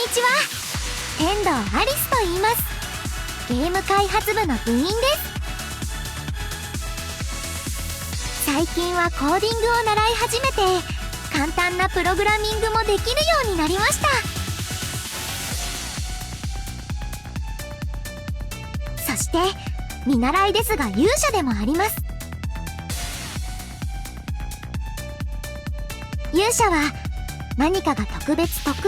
ちは。天童アリスと言います。ゲーム開発部の部員です。最近はコーディングを習い始めて、簡単なプログラミングもできるようになりました。そして見習いですが勇者でもあります。勇者は何かが特別得意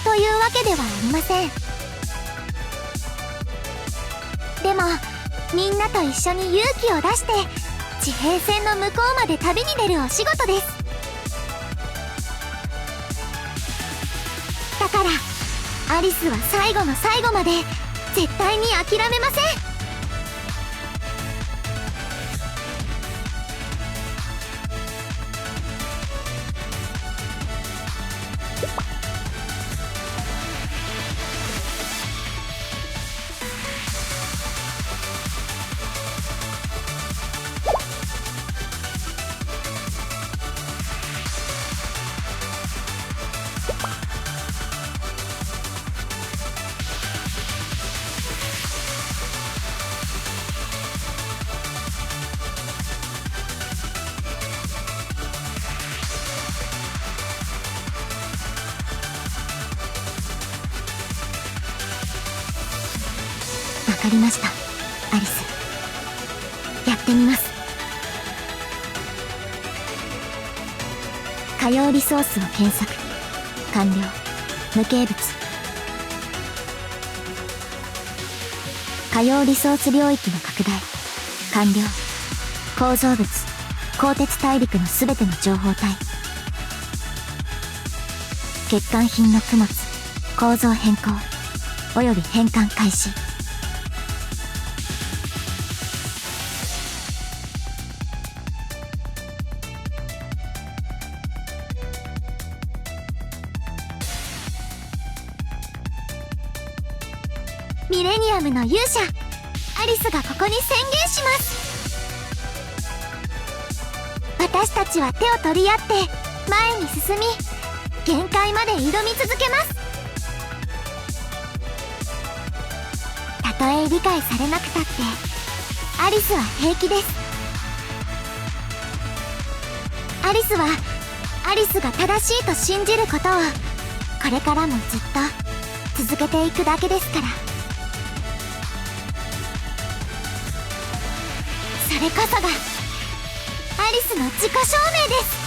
というわけではありません。でもみんなと一緒に勇気を出して地平線の向こうまで旅に出るお仕事です。だからアリスは最後の最後まで絶対に諦めません。わかりました、アリス。やってみます。火曜リソースを検索完了。無形物。火曜リソース領域の拡大完了。構造物鋼鉄大陸のすべての情報体。欠陥品の供物構造変更および変換開始。ミレニアムの勇者アリスがここに宣言します。私たちは手を取り合って前に進み限界まで挑み続けます。たとえ理解されなくたってアリスは平気です。アリスはアリスが正しいと信じることをこれからもずっと続けていくだけですから。それこそがアリスの自己証明です。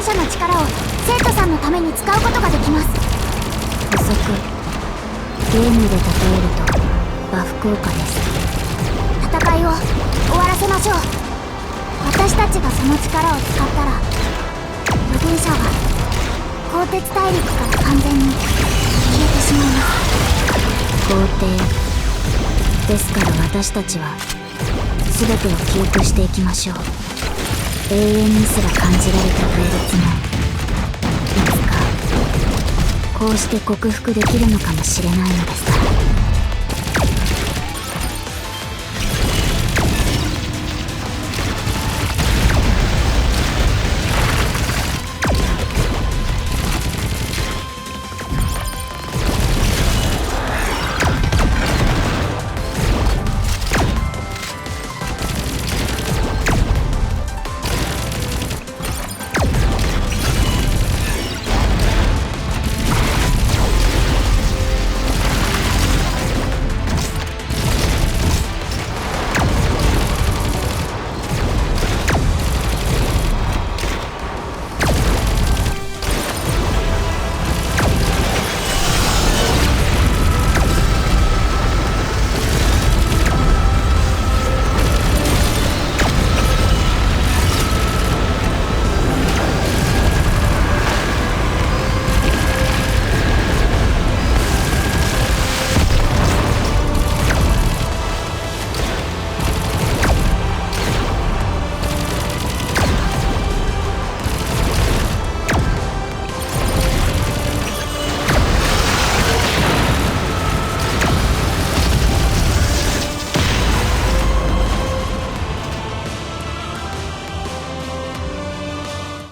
者の力を生徒さんのために使うことができます。補足、ゲームで例えるとバフ効果です。戦いを終わらせましょう。私たちがその力を使ったら預言者は鋼鉄大陸から完全に消えてしまいます。皇帝ですから、私たちは全てを記憶していきましょう。永遠にすら感じられた対立もいつかこうして克服できるのかもしれないのですから。